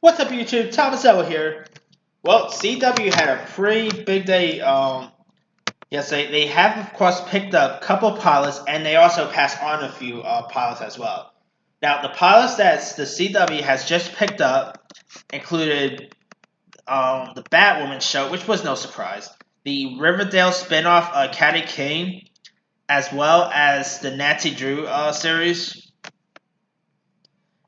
What's up, YouTube? Thomas Ella here. Well, CW had a pretty big day. Yes, they have of course picked up a couple pilots, and they also passed on a few pilots as well. Now, the pilots that the CW has just picked up included the Batwoman show, which was no surprise, the Riverdale spinoff, Katy Keene, as well as the Nancy Drew series.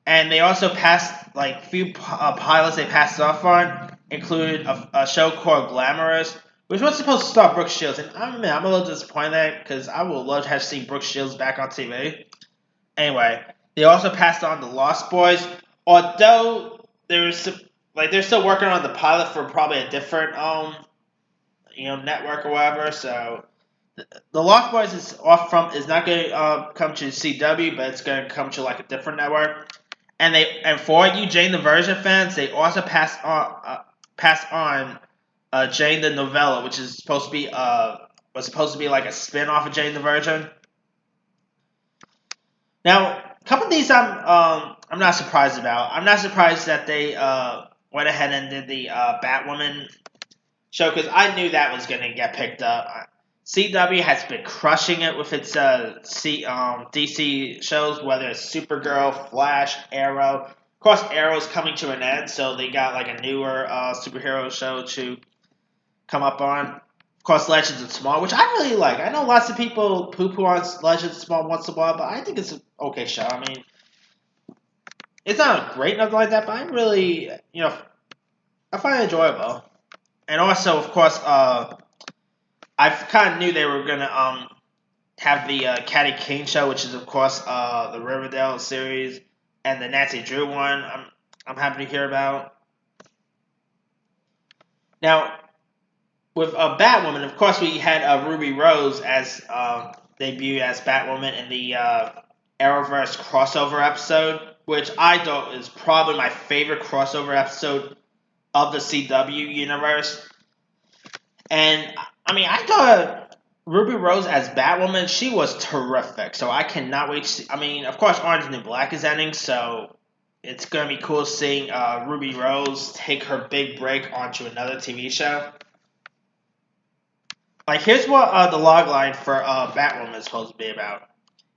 And they also passed like few pilots they passed off on included a show called Glamorous, which was supposed to star Brooke Shields, and I'm a little disappointed because I would love to have seen Brooke Shields back on TV. Anyway, they also passed on the Lost Boys, although they're still working on the pilot for probably a different network or whatever. So the Lost Boys is not going to come to CW, but it's going to come to like a different network. And for you Jane the Virgin fans, they also passed on Jane the Novella, which is supposed to be like a spin-off of Jane the Virgin. Now, a couple of these I'm not surprised about. I'm not surprised that they went ahead and did the Batwoman show because I knew that was going to get picked up. CW has been crushing it with its DC shows, whether it's Supergirl, Flash, Arrow. Of course, Arrow's coming to an end, so they got like a newer superhero show to come up on. Of course, Legends of Tomorrow, which I really like. I know lots of people poo-poo on Legends of Tomorrow once in a while, but I think it's an okay show. I mean, it's not great, nothing like that, but I really, I find it enjoyable. And also, of course, I kind of knew they were gonna have the Katy Keene show, which is of course the Riverdale series, and the Nancy Drew one. I'm happy to hear about. Now, with Batwoman, of course, we had Ruby Rose as debut as Batwoman in the Arrowverse crossover episode, which I thought is probably my favorite crossover episode of the CW universe. And I mean, I thought Ruby Rose as Batwoman, she was terrific. So I cannot wait to see. I mean, of course, Orange is the New Black is ending, so it's going to be cool seeing Ruby Rose take her big break onto another TV show. Like, here's what the logline for Batwoman is supposed to be about.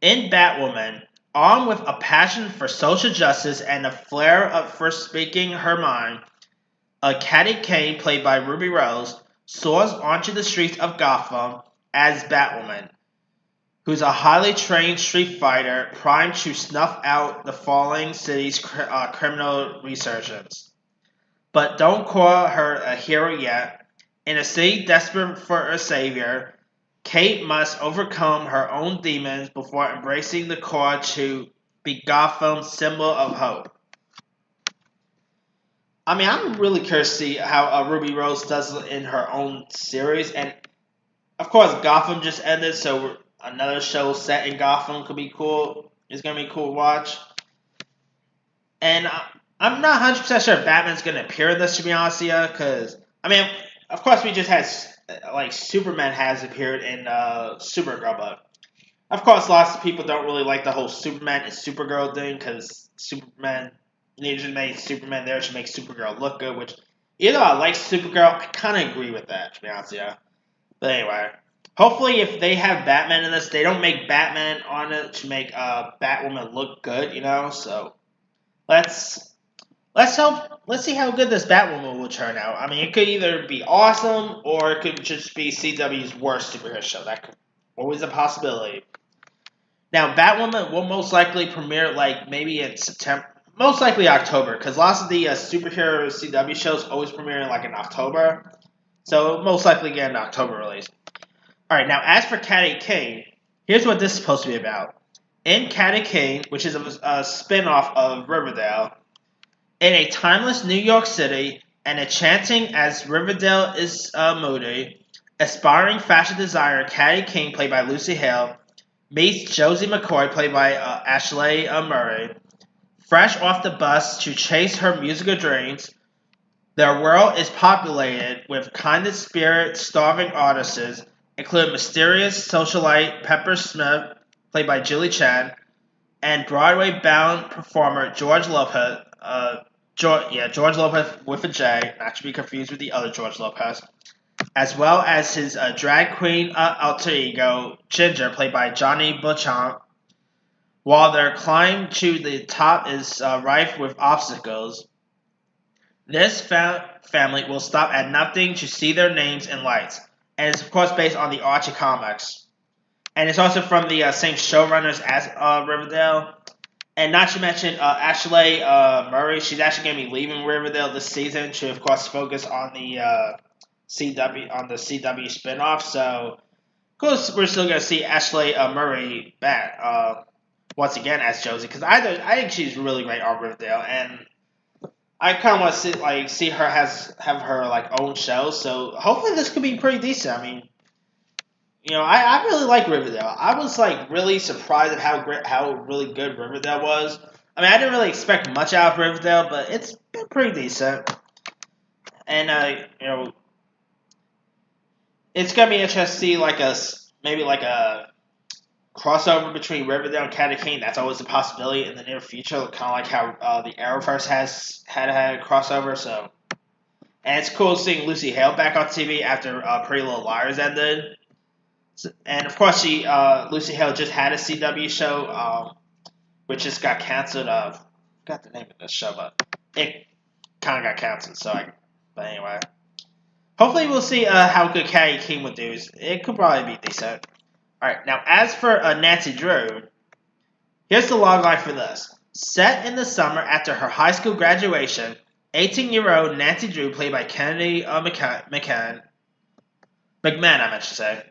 In Batwoman, armed with a passion for social justice and a flair for speaking her mind, Katy Keene, played by Ruby Rose, soars onto the streets of Gotham as Batwoman, who's a highly trained street fighter primed to snuff out the falling city's criminal resurgence. But don't call her a hero yet. In a city desperate for a savior, Kate must overcome her own demons before embracing the call to be Gotham's symbol of hope. I mean, I'm really curious to see how Ruby Rose does in her own series. And, of course, Gotham just ended, so another show set in Gotham could be cool. It's going to be cool to watch. And I'm not 100% sure if Batman's going to appear in this, to be honest with you. Because, I mean, of course, we just had, like, Superman has appeared in Supergirl. But, of course, lots of people don't really like the whole Superman and Supergirl thing. Because Superman... They just made Superman there to make Supergirl look good, which, even though I like Supergirl, I kind of agree with that, to be honest with you. But anyway, hopefully if they have Batman in this, they don't make Batman on it to make Batwoman look good, so let's see how good this Batwoman will turn out. I mean, it could either be awesome, or it could just be CW's worst superhero show. That could always a possibility. Now, Batwoman will most likely premiere, like, maybe in September. Most likely October, because lots of the superhero CW shows always premiere in October. So most likely get an October release. Alright, now as for Katy Keene, here's what this is supposed to be about. In Katy Keene, which is a spin-off of Riverdale, in a timeless New York City, and enchanting as Riverdale is moody, aspiring fashion designer Katy Keene, played by Lucy Hale, meets Josie McCoy, played by Ashley Murray. Fresh off the bus to chase her musical dreams, their world is populated with kindred spirit starving artists, including mysterious socialite Pepper Smith, played by Julie Chen, and Broadway-bound performer George Lopez, George Lopez with a J, not to be confused with the other George Lopez, as well as his drag queen alter ego Ginger, played by Johnny Beauchamp. While their climb to the top is rife with obstacles, this family will stop at nothing to see their names in lights, and it's of course based on the Archie comics, and it's also from the same showrunners as Riverdale. And not to mention Ashley Murray, she's actually going to be leaving Riverdale this season to, of course, focus on the CW spinoff. So, of course, we're still going to see Ashley Murray back once again as Josie, because I think she's really great on Riverdale, and I kind of want to see her have her own show. So hopefully this could be pretty decent. I mean, I really like Riverdale. I was really surprised at how really good Riverdale was. I mean, I didn't really expect much out of Riverdale, but it's been pretty decent. And it's gonna be interesting to see maybe a crossover between Riverdale and Katy Keene. That's always a possibility in the near future, kind of like how the Arrowverse had a crossover. So, and it's cool seeing Lucy Hale back on TV after Pretty Little Liars ended. And of course, Lucy Hale just had a CW show, which just got canceled. I forgot the name of the show, but it kind of got canceled. But anyway, hopefully we'll see how good Katy Keene would do. It could probably be decent. All right, now as for Nancy Drew, here's the logline for this. Set in the summer after her high school graduation, 18-year-old Nancy Drew, played by Kennedy McMahon, I meant to say,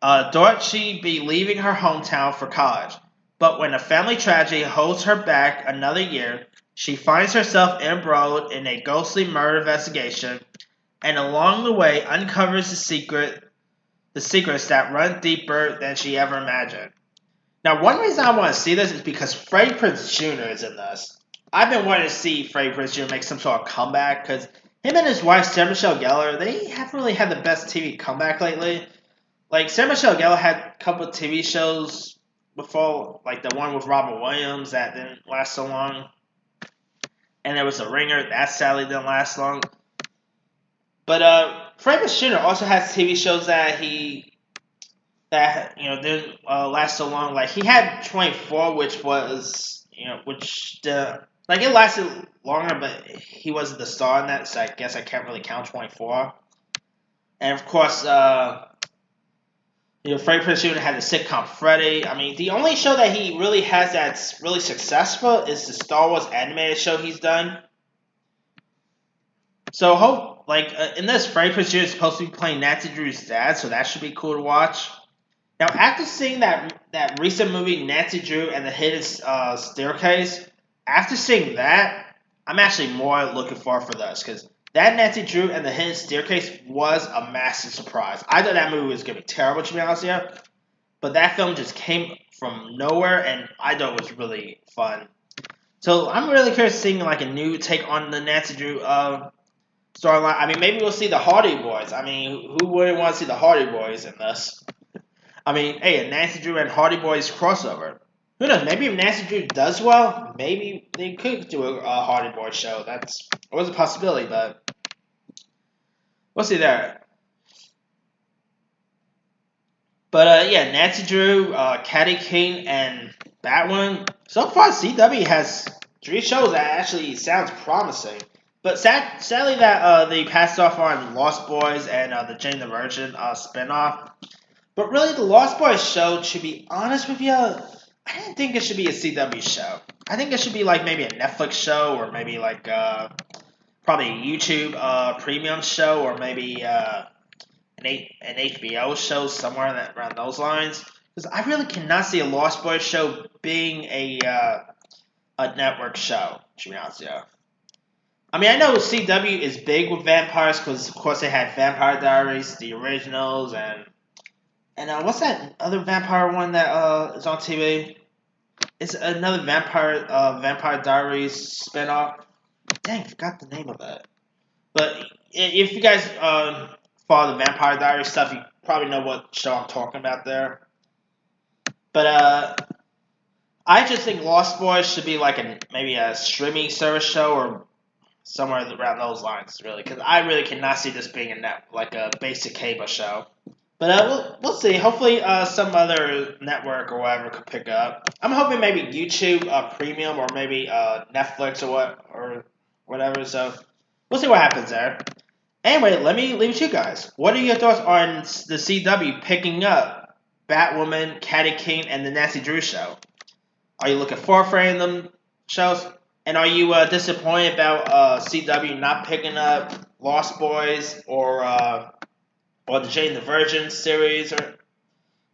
thought she'd be leaving her hometown for college, but when a family tragedy holds her back another year, she finds herself embroiled in a ghostly murder investigation, and along the way uncovers the secrets that run deeper than she ever imagined. Now, one reason I want to see this is because Freddie Prinze Jr. is in this. I've been wanting to see Freddie Prinze Jr. make some sort of comeback, because him and his wife, Sarah Michelle Gellar, they haven't really had the best TV comeback lately. Sarah Michelle Gellar had a couple of TV shows before, like the one with Robin Williams that didn't last so long. And there was The Ringer, that sadly didn't last long. But Freddie Prinze Jr. also has TV shows that didn't last so long. Like he had 24, which was it lasted longer, but he wasn't the star in that, so I guess I can't really count 24. And of course, Freddie Prinze Jr. had the sitcom Freddy. I mean, the only show that he really has that's really successful is the Star Wars animated show he's done. So in this, Freddie Prinze Jr. is supposed to be playing Nancy Drew's dad, so that should be cool to watch. Now, after seeing that recent movie, Nancy Drew and the Hidden Staircase, after seeing that, I'm actually more looking forward for this, because that Nancy Drew and the Hidden Staircase was a massive surprise. I thought that movie was going to be terrible, to be honest with you, but that film just came from nowhere, and I thought it was really fun. So I'm really curious seeing a new take on the Nancy Drew storyline. I mean, maybe we'll see the Hardy Boys. I mean, who wouldn't want to see the Hardy Boys in this? I mean, hey, a Nancy Drew and Hardy Boys crossover. Who knows? Maybe if Nancy Drew does well, maybe they could do a Hardy Boys show. It was a possibility, but we'll see there. But Nancy Drew, Katy Keene, and Batwoman. So far, CW has 3 shows that actually sounds promising. But sadly that they passed off on Lost Boys and the Jane the Virgin spinoff. But really, the Lost Boys show, to be honest with you, I didn't think it should be a CW show. I think it should be maybe a Netflix show, or maybe probably a YouTube premium show, or maybe an HBO show, somewhere around those lines. Because I really cannot see a Lost Boys show being a network show, to be honest with you. I mean, I know CW is big with vampires because, of course, they had Vampire Diaries, the originals, and what's that other vampire one that is on TV? It's another Vampire Diaries spinoff. Dang, I forgot the name of it. But if you guys follow the Vampire Diaries stuff, you probably know what show I'm talking about there. But I just think Lost Boys should be maybe a streaming service show, or somewhere around those lines, really, because I really cannot see this being a basic cable show. But we'll see. Hopefully, some other network or whatever could pick up. I'm hoping maybe YouTube Premium or maybe Netflix or whatever. So we'll see what happens there. Anyway, let me leave it to you guys. What are your thoughts on the CW picking up Batwoman, Katy, Keene, and the Nancy Drew show? Are you looking forward for any of them shows? And are you disappointed about CW not picking up Lost Boys or the Jane the Virgin series,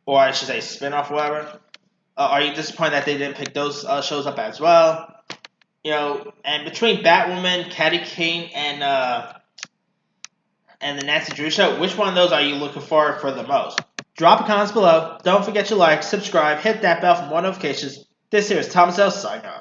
or I should say spinoff, whatever? Are you disappointed that they didn't pick those shows up as well? And between Batwoman, Katy, Keene, and the Nancy Drew show, which one of those are you looking forward for the most? Drop a comments below. Don't forget to like, subscribe, hit that bell for more notifications. This here is Thomas L. signing off.